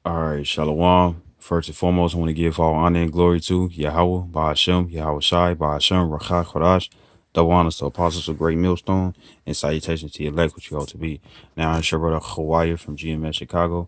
All right, Shalom. First and foremost, I want to give all honor and glory to Yahweh, Ba'ashem, Yahweh Shai, Ba'ashem, Rachah, Kodash, double honors to apostles of Great Millstone, and salutations to your elect, which you ought to be. Now, I'm sure brother Hawaii from GMS Chicago.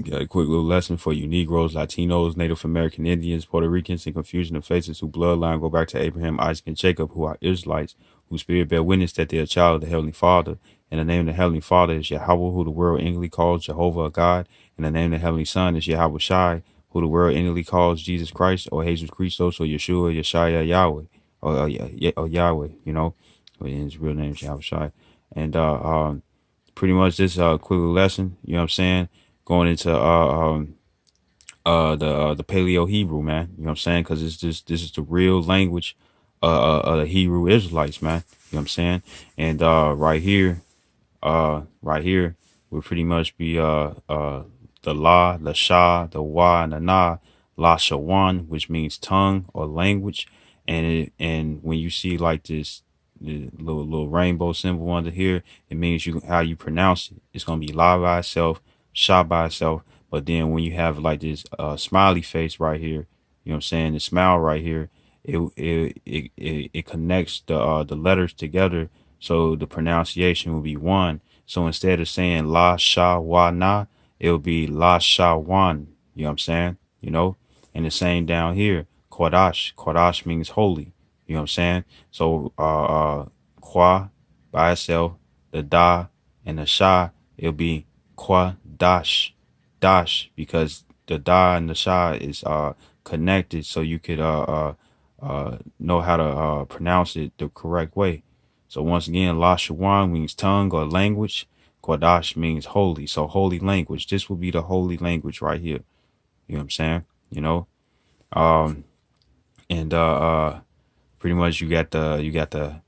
Got a quick little lesson for you Negroes, Latinos, Native American Indians, Puerto Ricans, and confusion of faces whose bloodline go back to Abraham, Isaac, and Jacob, who are Israelites, whose spirit bear witness that they are a child of the Heavenly Father. And the name of the Heavenly Father is Yahweh, who the world inwardly calls Jehovah God. And the name of the Heavenly Son is Yahweh Shai, who the world inwardly calls Jesus Christ, or Jesus Christos, or Yeshua, Yeshaya, Yahweh, or Yahweh, you know. His real name is Yahweh Shai. And pretty much this quick little lesson, you know what I'm saying? Going into the Paleo Hebrew, man. You know what I'm saying? Because this is the real language of the Hebrew Israelites, man. You know what I'm saying? And right here will pretty much be the La, the Sha, the Wa, and the Na, La Shawan, which means tongue or language. And when you see like this the little rainbow symbol under here, it means how you pronounce it. It's gonna be La by itself, Sha by itself. But then when you have like this smiley face right here, you know what I'm saying, the smile right here, it connects the letters together, so the pronunciation will be one. So instead of saying La Sha Wa Na, it'll be La Sha Wan. You know what I'm saying? You know, and the same down here, Kodash. Kodash means holy. You know what I'm saying? So Kwa by itself, the Da and the Sha, it'll be Kwa Dash. Dash, because the Da and the Sha is connected, so you could know how to pronounce it the correct way. So once again, La Shawan means tongue or language. Kodash means holy. So holy language. This will be the holy language right here. You know what I'm saying? You know? And pretty much you got the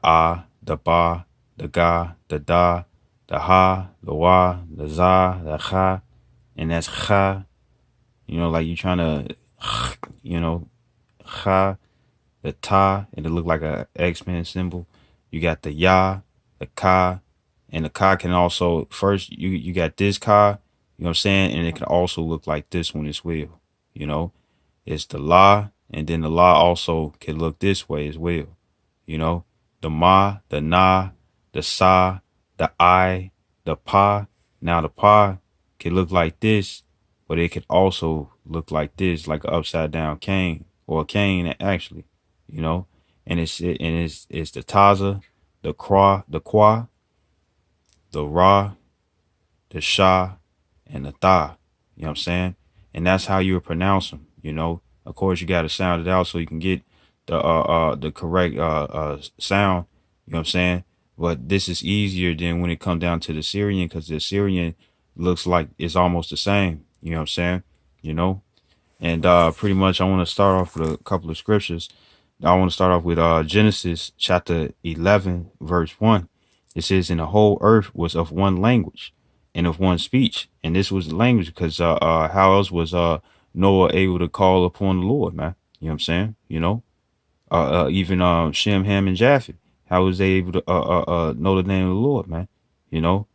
Ah, the Ba, the Ga, the Da, the Ha, the Wa, the Za, the Cha, and that's Cha. You know, like you trying to, you know, Cha, the Ta, and it look like a X-Men symbol. You got the Ya, the Ka, and the Ka can also, first you got this Ka, you know what I'm saying, and it can also look like this one as well. You know, it's the La, and then the La also can look this way as well. You know, the Ma, the Na, the Sa, the I, the Pa. Now the Pa can look like this, but it could also look like this, like an upside down cane, or a cane actually, you know. And it's the Taza, the Kwa, the Ra, the Sha, and the Tha. You know what I'm saying? And that's how you would pronounce them. You know, of course you got to sound it out so you can get the correct sound. You know what I'm saying? But this is easier than when it comes down to the Syrian, because the Syrian looks like it's almost the same. You know what I'm saying? You know? And pretty much I want to start off with a couple of scriptures. I want to start off with Genesis chapter 11, verse 1. It says, "And the whole earth was of one language and of one speech." And this was the language because how else was Noah able to call upon the Lord, man? You know what I'm saying? You know? Even Shem, Ham, and Japheth. How was they able to know the name of the Lord, man? You know?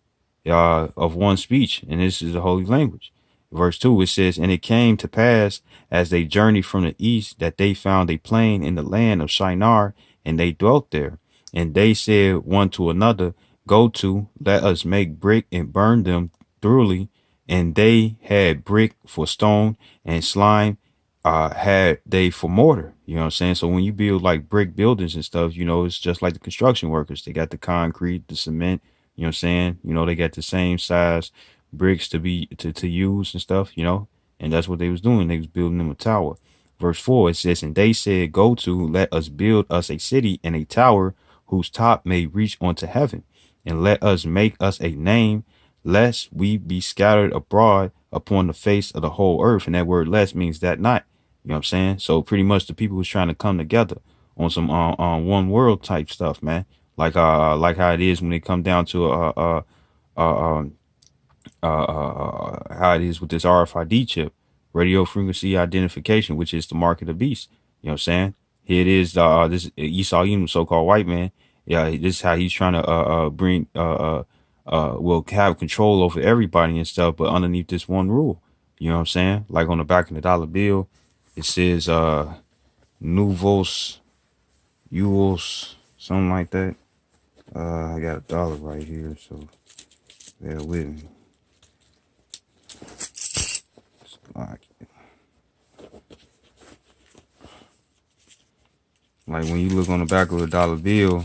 Of one speech, and this is the holy language. Verse 2, it says, "And it came to pass as they journeyed from the east that they found a plain in the land of Shinar, and they dwelt there. And they said one to another, Go to, let us make brick and burn them thoroughly. And they had brick for stone, and slime had they for mortar." You know what I'm saying? So when you build like brick buildings and stuff, you know, it's just like the construction workers. They got the concrete, the cement, you know what I'm saying? You know, they got the same size bricks to use and stuff, you know, and that's what they was doing. They was building them a tower. Verse 4, it says, "And they said, Go to, let us build us a city and a tower whose top may reach unto heaven, and let us make us a name, lest we be scattered abroad upon the face of the whole earth." And that word "lest" means that not. You know what I'm saying? So pretty much the people was trying to come together on some one world type stuff, man. Like how it is when it come down to how it is with this RFID chip, radio frequency identification, which is the mark of the beast. You know what I'm saying? Here it is. This Esau, Edom, so-called white man. Yeah, this is how he's trying to bring will have control over everybody and stuff, but underneath this one rule. You know what I'm saying? Like on the back of the dollar bill, it says Nuvos, Euros, something like that. I got a dollar right here, so bear with me. Like when you look on the back of a dollar bill,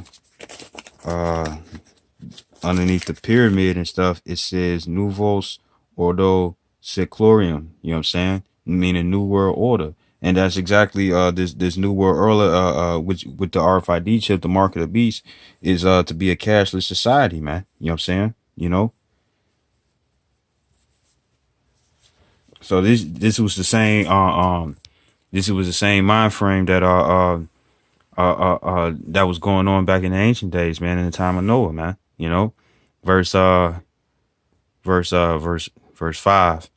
uh, underneath the pyramid and stuff, it says Nuvos Ordo Seclorium. You know what I'm saying? Meaning New World Order. And that's exactly this New World Order, which with the RFID chip, the mark of the beast, is to be a cashless society, man. You know what I'm saying? You know? So this was the same this was the same mind frame that that was going on back in the ancient days, man, in the time of Noah, man. You know? Verse verse 5.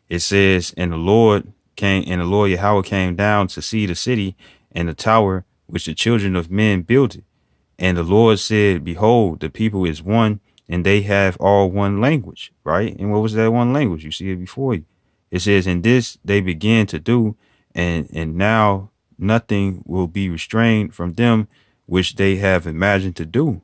It says, and the Lord Yahweh came down to see the city and the tower which the children of men builded. And the Lord said, behold, the people is one, and they have all one language, right? And what was that one language? You see it before you. It says, and this they began to do, and now nothing will be restrained from them which they have imagined to do.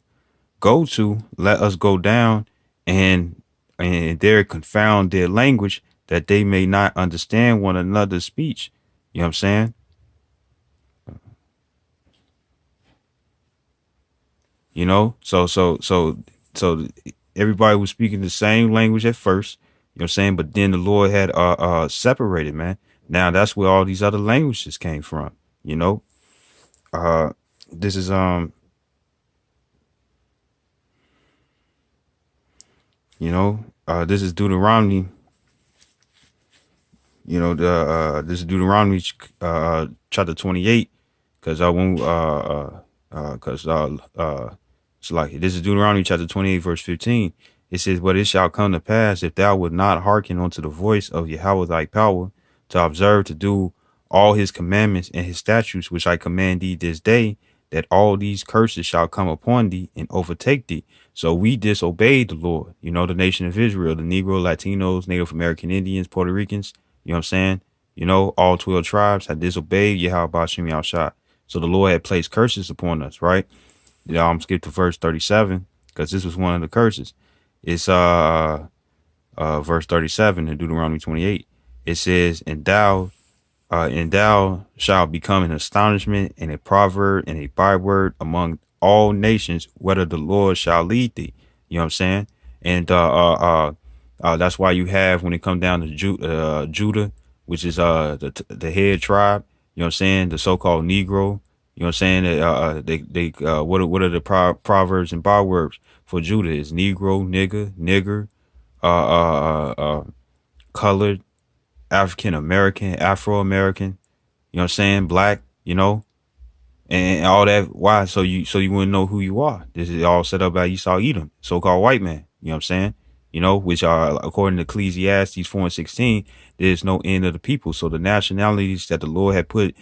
Go to, let us go down and there confound their language, that they may not understand one another's speech. You know what I'm saying? You know, so everybody was speaking the same language at first. You know what I'm saying? But then the Lord had separated, man. Now that's where all these other languages came from. You know, uh, this is this is Deuteronomy. You know, this is Deuteronomy chapter 28, because I won't because it's like, this is Deuteronomy chapter 28 verse 15. It says, but it shall come to pass, if thou would not hearken unto the voice of Yahweh thy power, to observe to do all his commandments and his statutes which I command thee this day, that all these curses shall come upon thee and overtake thee. So we disobeyed the Lord, you know, the nation of Israel, the Negro, Latinos, Native American Indians, Puerto Ricans, you know what I'm saying? You know, all 12 tribes had disobeyed Yahweh Bashim Yahshua. So the Lord had placed curses upon us, right? I'm skip to verse 37, because this was one of the curses. It's verse 37 in Deuteronomy 28. It says, and thou shalt become an astonishment and a proverb and a byword among all nations, whether the Lord shall lead thee. You know what I'm saying? And that's why you have, when it comes down to Judah, which is the head tribe, you know what I'm saying, the so-called Negro. You know what I'm saying? What are the proverbs and bywords for Judah? Is Negro, nigger, colored, African American, Afro American. You know what I'm saying? Black. You know, and all that. Why? So you wouldn't know who you are. This is all set up by Esau Edom, so-called white man. You know what I'm saying? You know, which are, according to Ecclesiastes 4:16, there's no end of the people. So the nationalities that the Lord had put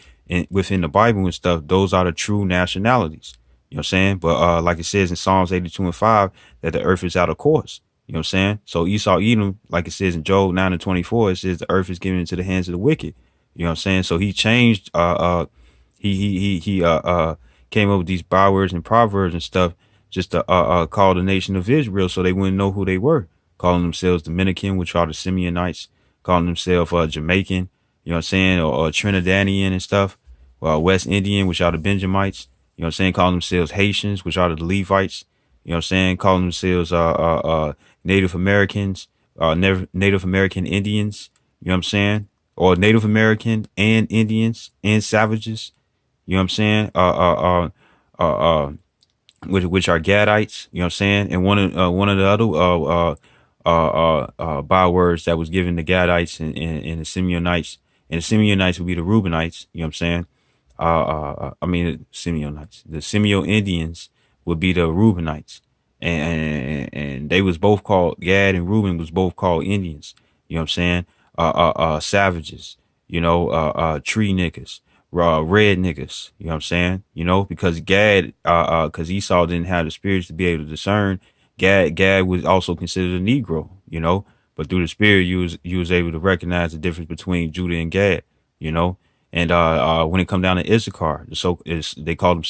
within the Bible and stuff, those are the true nationalities. You know what I'm saying? But like it says in Psalms 82:5, that the earth is out of course. You know what I'm saying? So Esau Edom, like it says in Job 9:24, it says the earth is given into the hands of the wicked. You know what I'm saying? So he changed he came up with these bywords and proverbs and stuff, just to call the nation of Israel so they wouldn't know who they were. Calling themselves Dominican, which are the Simeonites, calling themselves Jamaican, you know what I'm saying, or Trinidadian and stuff, West Indian, which are the Benjamites, you know what I'm saying, calling themselves Haitians, which are the Levites, you know what I'm saying, calling themselves Native Americans, Native American Indians, you know what I'm saying, or Native American and Indians and savages, you know what I'm saying, which are Gadites, you know what I'm saying, and one of the other bywords that was given to Gadites and the Simeonites, and the Simeonites would be the Reubenites, you know what I'm saying, I mean Simeonites, the Semio Indians would be the Reubenites, and they was both called, Gad and Reuben was both called Indians, you know what I'm saying, savages, you know, tree niggas, red niggas, you know what I'm saying, you know, because Gad, because Esau didn't have the spirits to be able to discern. Gad was also considered a Negro, you know, but through the spirit, you was able to recognize the difference between Judah and Gad, you know. And when it come down to Issachar, they call them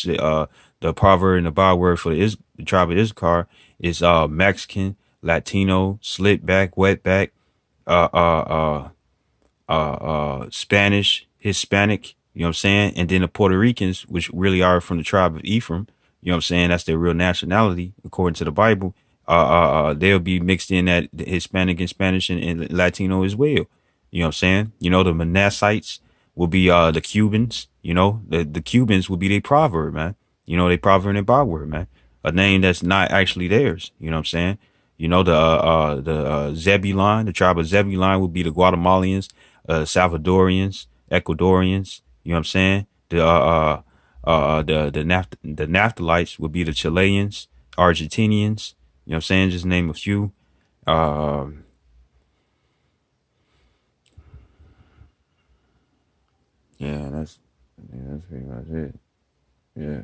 the proverb and the byword for the tribe of Issachar is Mexican, Latino, slit back, wet back, uh, uh, Spanish, Hispanic, you know what I'm saying? And then the Puerto Ricans, which really are from the tribe of Ephraim, you know what I'm saying? That's their real nationality, according to the Bible. They'll be mixed in that Hispanic and Spanish and Latino as well. You know what I'm saying? You know, the Manassites will be the Cubans, you know, the Cubans will be their proverb, man. You know, they proverb and byword, man. A name that's not actually theirs, you know what I'm saying? You know, the Zebulon, the tribe of Zebulon would be the Guatemalans, Salvadorians, Ecuadorians. You know what I'm saying? The Naphtalites would be the Chileans, Argentinians. You know what I'm saying? Just name a few. Um, yeah, that's pretty much it. Yeah.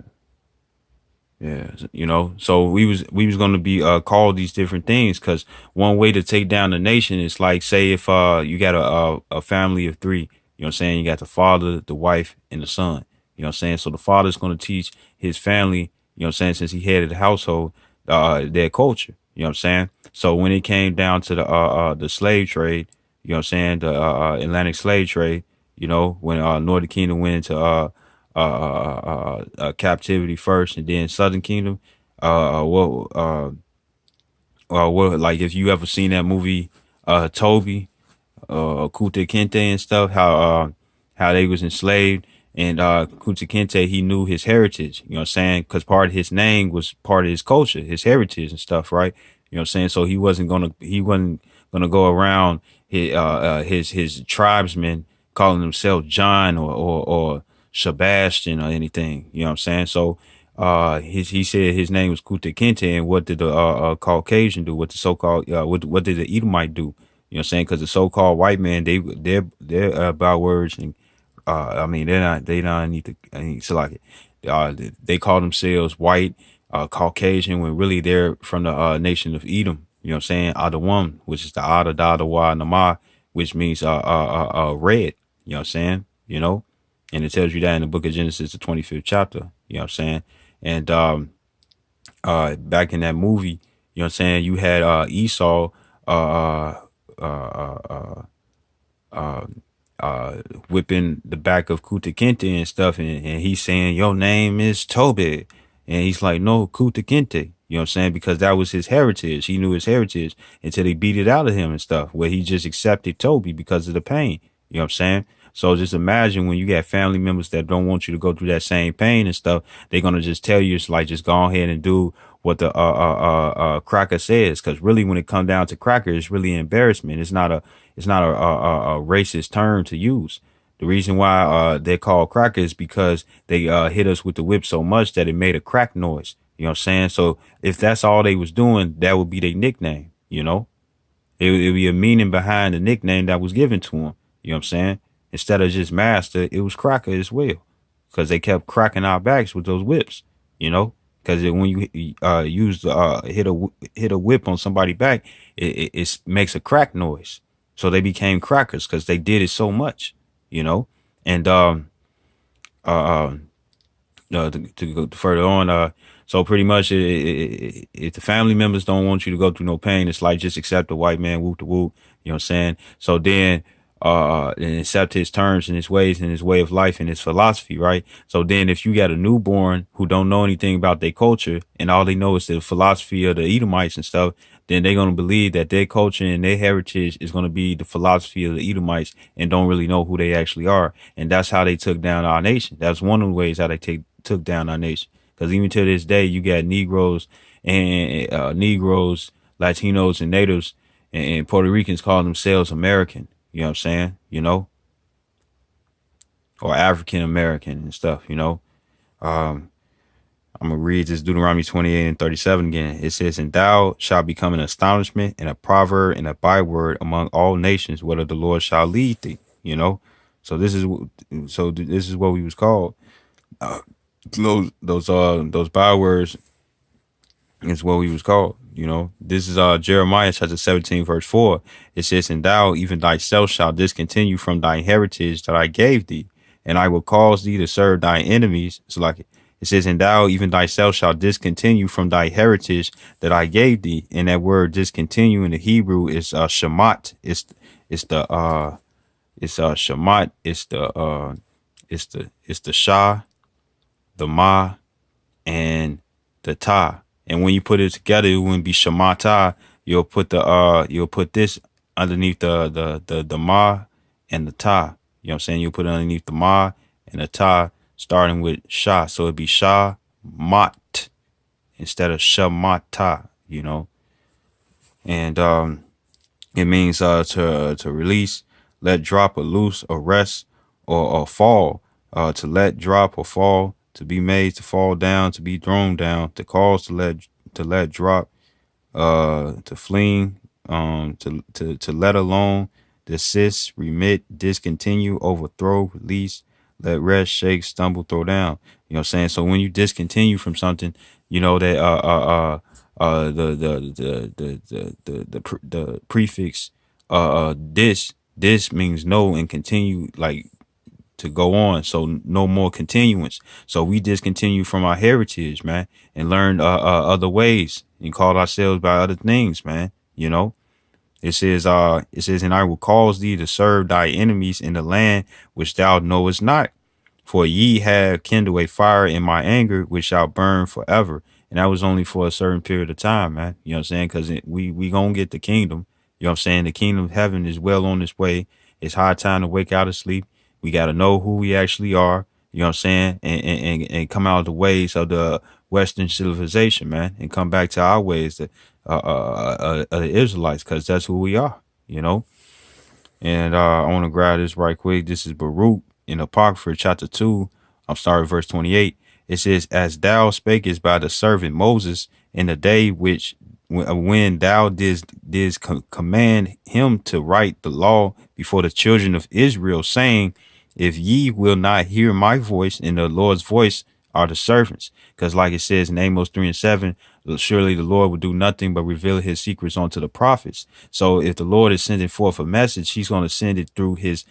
Yeah, you know, so we was gonna be called these different things because one way to take down the nation is like say if you got a family of three, you know what I'm saying, you got the father, the wife, and the son, you know what I'm saying. So the father's gonna teach his family, you know what I'm saying, since he head of the household, their culture, you know what I'm saying. So when it came down to the slave trade, you know what I'm saying, the Atlantic slave trade, you know, when Northern Kingdom went into captivity first, and then Southern Kingdom. What like if you ever seen that movie, Toby, Kuta Kinte and stuff, how they was enslaved, and Kuta Kinte he knew his heritage. You know what I'm saying? Because part of his name was part of his culture, his heritage and stuff, right? You know what I'm saying? So he wasn't gonna go around his tribesmen calling himself John or Sebastian or anything. You know what I'm saying? So he said his name was Kuta Kinte, and what did the Caucasian do? What the so-called what did the Edomite do? You know what I'm saying? Because the so-called white man, they're bywords, and I mean they not need to. I mean, so like they call themselves white, Caucasian, when really they're from the nation of Edom. You know what I'm saying? Adawam, which is the Ada, Da, Da, Wa, Nama, which means red. You know what I'm saying? You know, and it tells you that in the book of Genesis, the 25th chapter. You know what I'm saying? And back in that movie, you know what I'm saying, you had Esau uh uh uh uh whipping the back of Kuta Kinte and stuff, and he's saying your name is Toby, and he's like, no, Kuta Kinte. You know what I'm saying? Because that was his heritage. He knew his heritage until they beat it out of him and stuff, where he just accepted Toby because of the pain. You know what I'm saying? So just imagine when you got family members that don't want you to go through that same pain and stuff, they're gonna just tell you it's like just go ahead and do what the cracker says. Because really, when it comes down to cracker, it's really an embarrassment. It's not a racist term to use. The reason why they're called crackers is because they hit us with the whip so much that it made a crack noise. You know what I'm saying? So if that's all they was doing, that would be their nickname. You know, it would be a meaning behind the nickname that was given to them. You know what I'm saying? Instead of just master, it was cracker as well, because they kept cracking our backs with those whips. You know, because when you use hit a whip on somebody's back, it makes a crack noise. So they became crackers because they did it so much. You know, and uh, to go further on, so pretty much, if the family members don't want you to go through no pain, it's like just accept the white man, whoop to whoop. You know what I'm saying? So then, and accept his terms and his ways and his way of life and his philosophy, right? So then, if you got a newborn who don't know anything about their culture and all they know is the philosophy of the Edomites and stuff, then they're gonna believe that their culture and their heritage is gonna be the philosophy of the Edomites and don't really know who they actually are. And that's how they took down our nation. That's one of the ways how they took down our nation. Because even to this day, you got Negroes, Latinos, and natives, and Puerto Ricans call themselves American. You know what I'm saying? You know, or African American and stuff. You know, um, I'm gonna read this Deuteronomy 28 and 37 again. It says, "And thou shalt become an astonishment and a proverb and a byword among all nations, whether the Lord shall lead thee." You know, so this is what we was called. Those bywords is what we was called. This is Jeremiah chapter 17, verse 4. It says, "And thou, even thyself, shalt discontinue from thy heritage that I gave thee, and I will cause thee to serve thy enemies." It's like it says, "And thou, even thyself, shalt discontinue from thy heritage that I gave thee." And that word discontinue in the Hebrew is shamat. It's the shamat. It's the shah, the ma, and the ta. And when you put it together, it wouldn't be shamata. You'll put this underneath the ma and the ta. You know what I'm saying? You'll put it underneath the ma and the ta, starting with sha. So it'd be sha mat instead of shamata, And it means to release, let drop, or loose, or rest, or fall, to let drop or fall, to be made to fall down, to be thrown down, to cause to let drop, to fling, to let alone, desist, remit, discontinue, overthrow, release, let rest, shake, stumble, throw down. You know what I'm saying? So when you discontinue from something, you know that the prefix this means no, and continue, like to go on. So no more continuance. So we discontinue from our heritage, man, and learn other ways and call ourselves by other things, man. It says, "And I will cause thee to serve thy enemies in the land which thou knowest not. For ye have kindled a fire in my anger, which shall burn forever." And that was only for a certain period of time, man. You know what I'm saying? Because we gonna get the kingdom. You know what I'm saying? The kingdom of heaven is well on its way. It's high time to wake out of sleep. We got to know who we actually are. You know what I'm saying? And come out of the ways of the Western civilization, man, and come back to our ways, the Israelites, because that's who we are, you know? And I want to grab this right quick. This is Baruch in Apocrypha chapter 2. I'm starting verse 28. It says, "As thou spakest by the servant Moses in the day which when thou didst command him to write the law before the children of Israel, saying, if ye will not hear my voice, and the Lord's voice are the servants." Because like it says in Amos 3:7, surely the Lord will do nothing but reveal his secrets unto the prophets. So if the Lord is sending forth a message, he's going to send it through his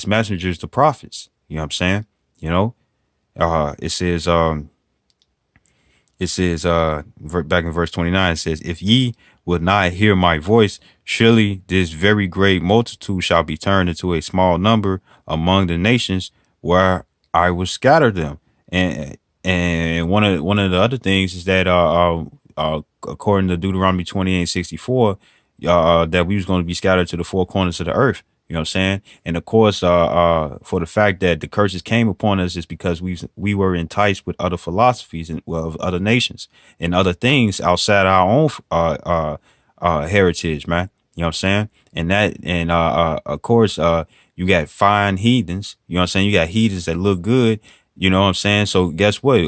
messengers, the prophets. You know what I'm saying? You know, it says, back in verse 29, it says, "If ye will not hear my voice, surely this very great multitude shall be turned into a small number among the nations where I will scatter them." And one of the other things is that according to Deuteronomy 28:64, that we was going to be scattered to the four corners of the earth. You know what I'm saying? And of course, for the fact that the curses came upon us is because we were enticed with other philosophies and of other nations and other things outside our own heritage, man. You know what I'm saying? And of course, you got fine heathens. You know what I'm saying? You got heathens that look good. You know what I'm saying? So guess what?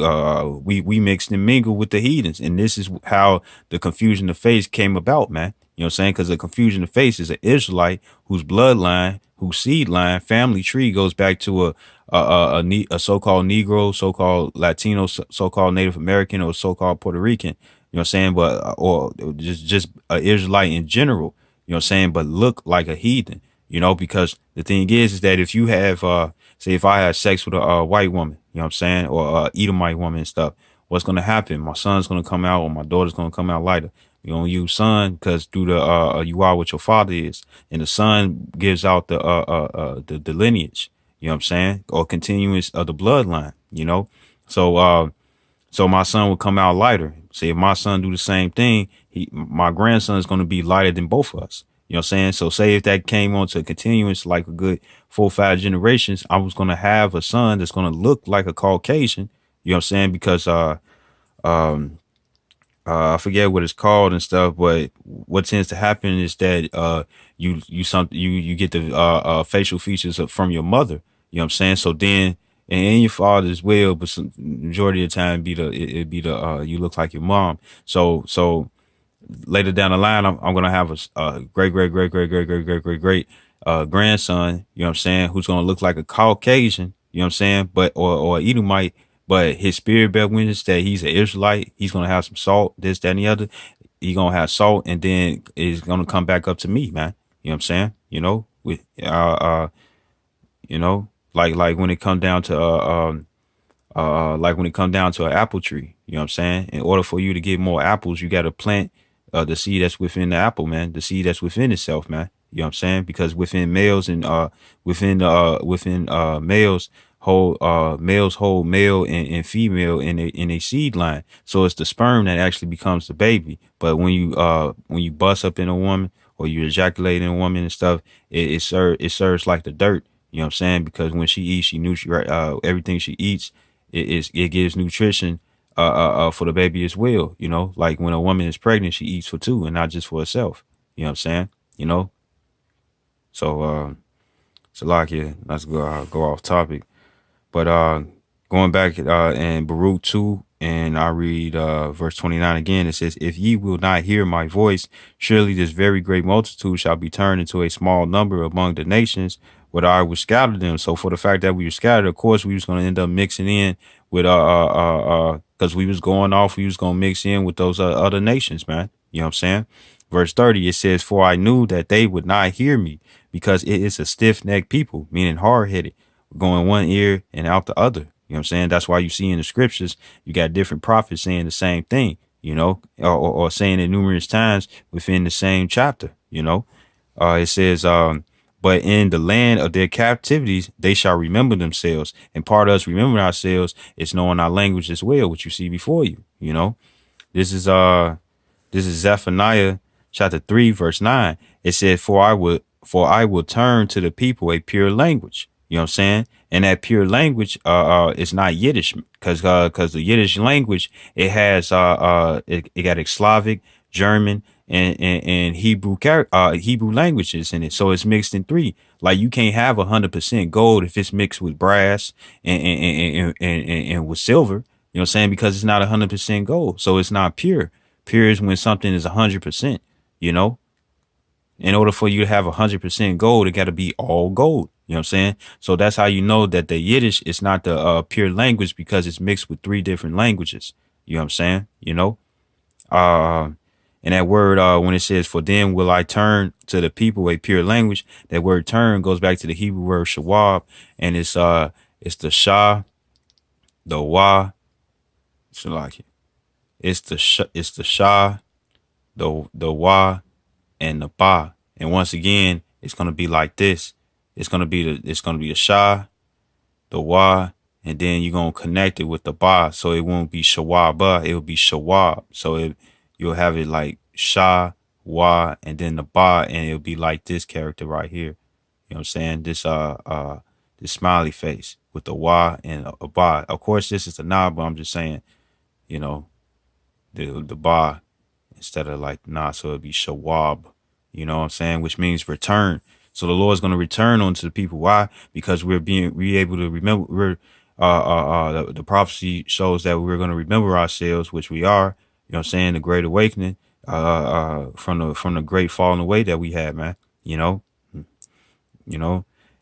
We mixed and mingled with the heathens, and this is how the confusion of faith came about, man. You know what I'm saying? Because the confusion of faith is an Israelite whose bloodline, whose seed line, family tree goes back to a so-called Negro, so-called Latino, so-called Native American, or so-called Puerto Rican. You know what I'm saying? But or just an Israelite in general. You know what I'm saying? But look like a heathen. You know, because the thing is that if you have, say, if I had sex with a white woman, you know what I'm saying, or Edomite woman and stuff, what's going to happen? My son's going to come out, or my daughter's going to come out lighter. You're going to use son because through the you are what your father is, and the son gives out the lineage. You know what I'm saying, or continuance of the bloodline. You know, so my son will come out lighter. Say if my son do the same thing, my grandson is going to be lighter than both of us. You know what I'm saying? So say if that came on to a continuance, like a good 4 or 5 generations, I was going to have a son that's going to look like a Caucasian. You know what I'm saying? Because I forget what it's called and stuff, but what tends to happen is that you get the facial features from your mother. You know what I'm saying? So then, and your father as well, but some majority of the time it'd be the you look like your mom. So later down the line, I'm gonna have a great grandson. You know what I'm saying? Who's gonna look like a Caucasian. You know what I'm saying? But or Edomite. But his spirit bear witness that he's an Israelite. He's gonna have some salt, this, that, and the other. he gonna have salt, and then it's gonna come back up to me, man. You know what I'm saying? With you know, like when it come down to like when it come down to an apple tree, you know what I'm saying? In order for you to get more apples, you got to plant the seed that's within the apple, man. The seed that's within itself, man. You know what I'm saying? Because within males and within males hold male and female in a seed line. So it's the sperm that actually becomes the baby. But when you bust up in a woman or you ejaculate in a woman and stuff, it serves like the dirt. You know what I'm saying? Because when she eats, everything she eats, it gives nutrition for the baby as well. Like when a woman is pregnant, she eats for two and not just for herself. You know what I'm saying? So so like, yeah, let's go off topic. But going back in Baruch 2, and I read verse 29 again, it says, "If ye will not hear my voice, surely this very great multitude shall be turned into a small number among the nations, where I will scatter them." So for the fact that we were scattered, of course, we was going to end up mixing in with because we was going to mix in with those other nations, man. You know what I'm saying? Verse 30, it says, "For I knew that they would not hear me, because it is a stiff-necked people," meaning hard-headed, going one ear and out the other. You know what I'm saying? That's why you see in the scriptures, you got different prophets saying the same thing, or saying it numerous times within the same chapter. It says, "But in the land of their captivities, they shall remember themselves." And part of us remembering ourselves is knowing our language as well, which you see before you. This is Zephaniah chapter 3, verse 9. It said, For I will turn to the people a pure language." You know what I'm saying? And that pure language is not Yiddish, because the Yiddish language, it has it got Slavic, German, and Hebrew languages in it. So it's mixed in three. Like you can't have 100% gold if it's mixed with brass and with silver. You know what I'm saying? Because it's not 100% gold, so it's not pure. Pure is when something is 100%. In order for you to have 100% gold, it got to be all gold. You know what I'm saying? So that's how you know that the Yiddish is not the pure language, because it's mixed with three different languages. You know what I'm saying? And that word, when it says, "For then will I turn to the people a pure language," that word "turn" goes back to the Hebrew word shawab, and it's the shah, the wa, it's the shah, the wa, and the ba. And once again, it's gonna be like this. It's gonna be the sha, the wa, and then you're gonna connect it with the ba. So it won't be shawaba, it will be shawab. So you'll have it like sha, wa, and then the ba, and it'll be like this character right here. You know what I'm saying? This smiley face with the wa and a ba. Of course, this is the na, but I'm just saying, the ba instead of like na, so it'd be shawab. You know what I'm saying? Which means return. So the Lord's going to return onto the people. Why? Because we're able to remember. The prophecy shows that we're going to remember ourselves, which we are. You know what I'm saying? The great awakening, from the great falling away that we had, man. And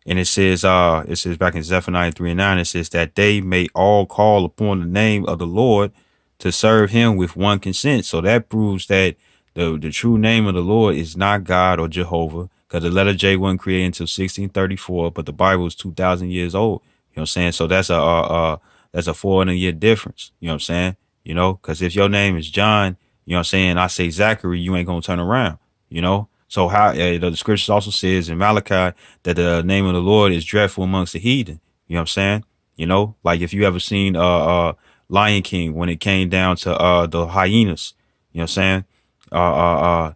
it says back in Zephaniah 3:9, it says that they may all call upon the name of the Lord to serve him with one consent. So that proves that the true name of the Lord is not God or Jehovah, because the letter J wasn't created until 1634, but the Bible is 2,000 years old. You know what I'm saying? So that's a 400-year difference. You know what I'm saying? Because if your name is John, you know what I'm saying, I say Zachary, you ain't gonna turn around. So how the scriptures also says in Malachi that the name of the Lord is dreadful amongst the heathen. You know what I'm saying? Like if you ever seen Lion King, when it came down to the hyenas, you know what I'm saying? The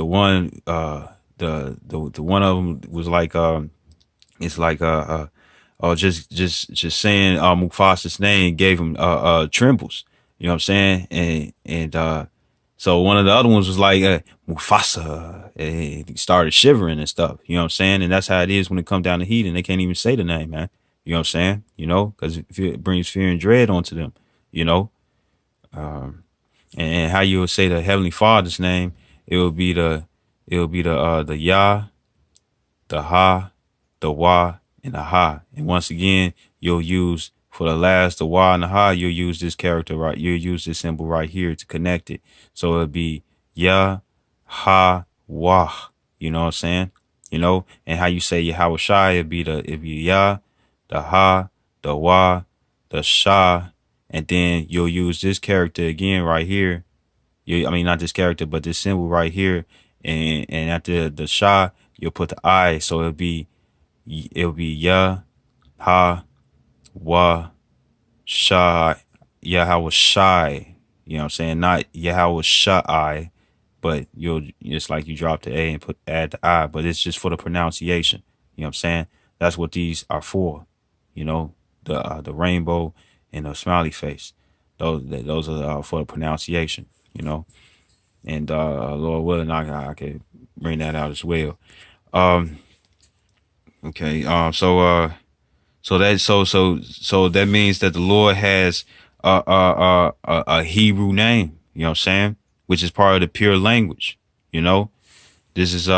one of them was like it's like just saying Mufasa's name gave him trembles. You know what I'm saying? And so one of the other ones was like Mufasa, and he started shivering and stuff. You know what I'm saying? And that's how it is when it comes down to heat, and they can't even say the name, man. You know what I'm saying? Because it brings fear and dread onto them. And how you would say the Heavenly Father's name, it will be the Yah, the Ha, the Wa, and the Ha. And once again, you'll use For the last, the wa and the ha, you'll use this character right. You'll use this symbol right here to connect it. So it'll be ya, ha, wah. You know what I'm saying? You know, and how you say Yahweh Shai, it'd be ya, the ha, the wa, the sha, and then you'll use this character again right here. I mean, not this character, but this symbol right here, and after the sha, you'll put the I. So it'll be ya, ha, wa, shy, Yahweh Shai. You know what I'm saying? Not Yahweh Shai, but it's like you drop the A and add the I, but it's just for the pronunciation. You know what I'm saying? That's what these are for. You know, the rainbow and the smiley face. Those are for the pronunciation. You know, and Lord willing, I can bring that out as well. Um, okay. So that means that the Lord has a Hebrew name, you know what I'm saying? Which is part of the pure language, you know? This is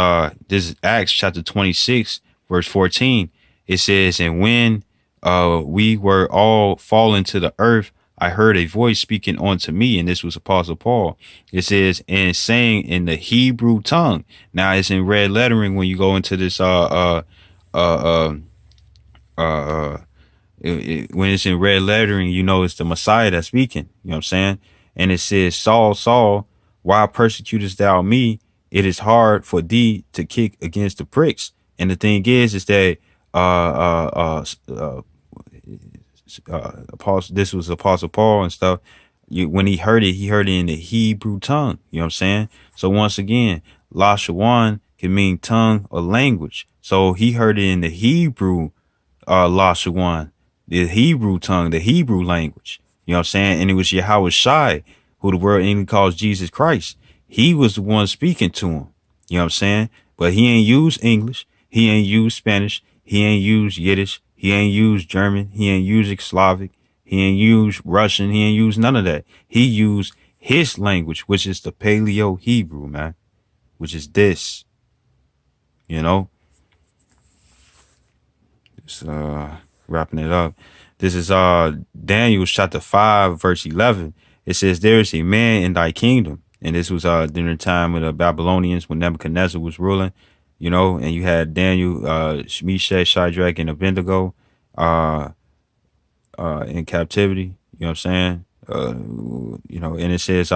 Acts chapter 26, verse 14. It says, and when we were all fallen to the earth, I heard a voice speaking unto me, and this was Apostle Paul. It says, and saying in the Hebrew tongue. Now it's in red lettering when you go into this uh uh when it's in red lettering, you know it's the Messiah that's speaking. You know what I'm saying? And it says, Saul, Saul, why persecutest thou me? It is hard for thee to kick against the pricks. And the thing is that Apostle, this was Apostle Paul and stuff. When he heard it in the Hebrew tongue. You know what I'm saying? So once again, Lashawan can mean tongue or language. So he heard it in the Hebrew Lashawan, the Hebrew tongue, the Hebrew language. You know what I'm saying? And it was Yahweh Shai, who the world English calls Jesus Christ. He was the one speaking to him. You know what I'm saying? But he ain't use English. He ain't use Spanish. He ain't use Yiddish. He ain't use German. He ain't use Slavic. He ain't use Russian. He ain't use none of that. He used his language, which is the Paleo Hebrew, man, which is this, you know. Just wrapping it up. This is Daniel chapter 5, verse 11. It says, there is a man in thy kingdom. And this was during the time of the Babylonians when Nebuchadnezzar was ruling, you know, and you had Daniel, Meshach, Shadrach, and Abednego in captivity. You know what I'm saying? You know, and it says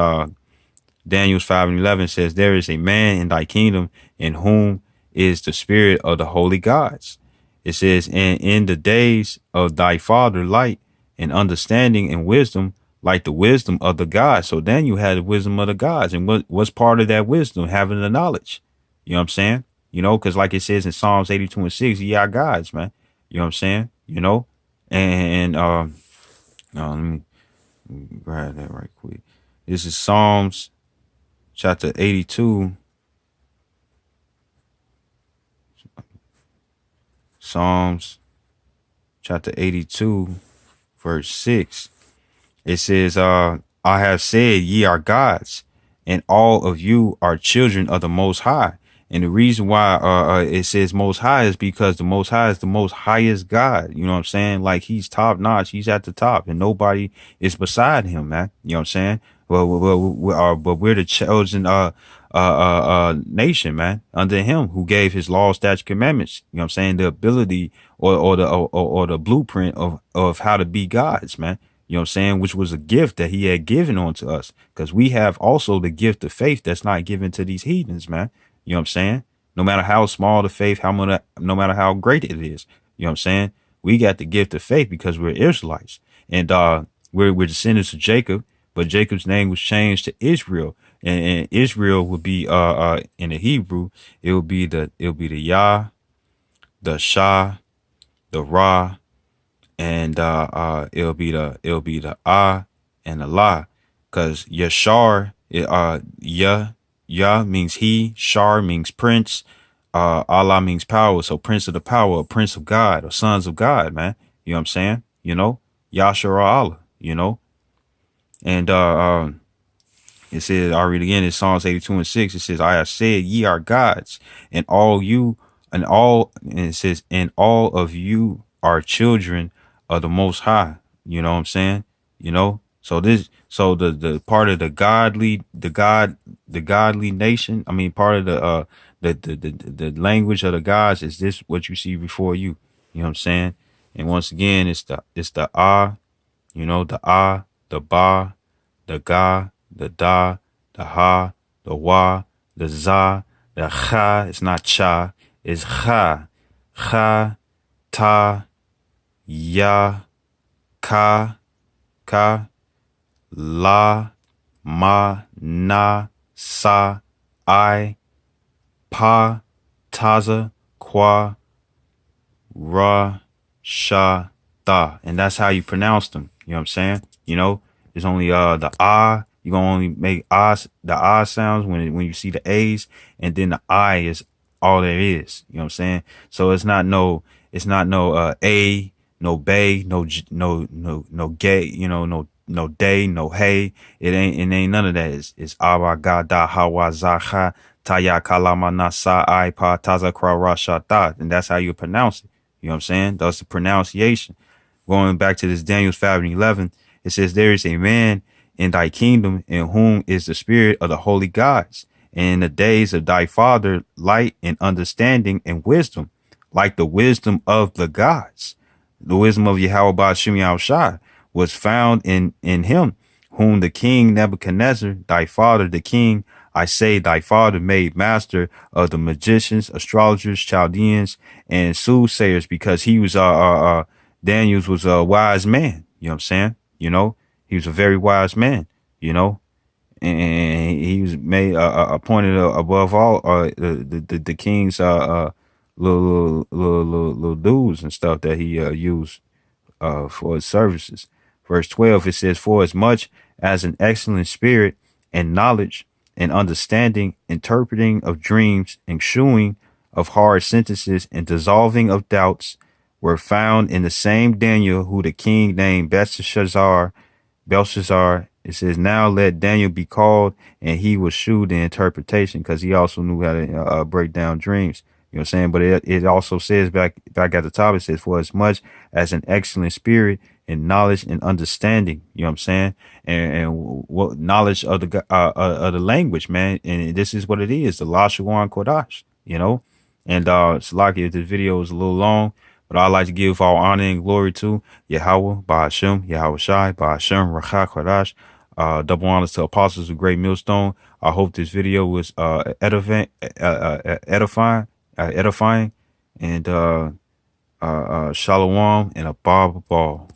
Daniel 5 and 11 says, there is a man in thy kingdom in whom is the spirit of the holy gods. It says, and in the days of thy father, light and understanding and wisdom, like the wisdom of the gods. So Daniel had the wisdom of the gods. And what's part of that wisdom? Having the knowledge. You know what I'm saying? You know, because like it says in Psalms 82 and 6, ye are gods, man. You know what I'm saying? You know? And let me grab that right quick. This is Psalms chapter 82. Psalms chapter 82, verse 6. It says, I have said ye are gods, and all of you are children of the Most High. And the reason why it says Most High is because the Most High is the most highest God. You know what I'm saying? Like he's top notch. He's at the top, and nobody is beside him, man. You know what I'm saying? Well, we're the chosen nation, man, under him who gave his law, statute, commandments. You know what I'm saying? The ability or the blueprint of how to be gods, man. You know what I'm saying? Which was a gift that he had given onto us, because we have also the gift of faith that's not given to these heathens, man. You know what I'm saying? No matter how small the faith, no matter how great it is, you know what I'm saying? We got the gift of faith because we're Israelites, and we're descendants of Jacob, but Jacob's name was changed to Israel, and Israel would be in the Hebrew, it would be the Yah, the Shah, the Ra, and it'll be the Ah and the La, because Yashar, Yah means he, Shar means prince, Allah means power. So prince of the power, or prince of God, or sons of God, man. You know what I'm saying? You know, Yashar Allah, you know. And it says, I'll read again in Psalms 82 and 6. It says, I have said ye are gods, and it says, and all of you are children of the Most High. You know what I'm saying? You know, so the part of the godly nation. I mean, part of the language of the gods is this what you see before you. You know what I'm saying? And once again, it's the ah, you know, the ah, the ba, the ga, the da, the ha, the wa, the za, the cha. It's not cha. It's cha, cha, ta, ya, ka, ka, la, ma, na, sa, I, pa, taza, qua, ra, sha, tha. And that's how you pronounce them. You know what I'm saying? You know, there's only the ah. You're gonna only make the ah sounds when you see the A's, and then the I is all there is. You know what I'm saying? So it's not no a, no bay, no gay, you know, no day, no hey. It ain't none of that. It's awa ga da hawa za ha taya kalama na sa I pa taza kra ra sha ta, and that's how you pronounce it. You know what I'm saying? That's the pronunciation. Going back to this Daniel's 5:11, it says, "There is a man in thy kingdom in whom is the spirit of the holy gods. And in the days of thy father, light and understanding and wisdom, like the wisdom of the gods. The wisdom of Yahweh Ba'ashem Yahushua was found in him, whom the king Nebuchadnezzar, thy father, the king, I say, thy father made master of the magicians, astrologers, Chaldeans, and soothsayers, because he was Daniel's was a wise man. You know what I'm saying? You know, he was a very wise man. You know, and he was made appointed above all the king's little dues and stuff that he used for his services. Verse 12, it says, "For as much as an excellent spirit and knowledge and understanding, interpreting of dreams and shewing of hard sentences and dissolving of doubts were found in the same Daniel, who the king named Belshazzar, it says, now let Daniel be called, and he will shew the interpretation," because he also knew how to break down dreams. You know what I'm saying? But it also says back at the top, it says, "For as much as an excellent spirit and knowledge and understanding," you know what I'm saying? And what knowledge of the language, man. And this is what it is, the Lashawan Kodash, you know? And Salaki, if this video is a little long, but I like to give all honor and glory to Yahweh, Ba'ashem, Yahweh Shai, Ba'ashem, Racha Kodash. Double honors to apostles of Great Millstone. I hope this video was edifying, and shalom and a ball.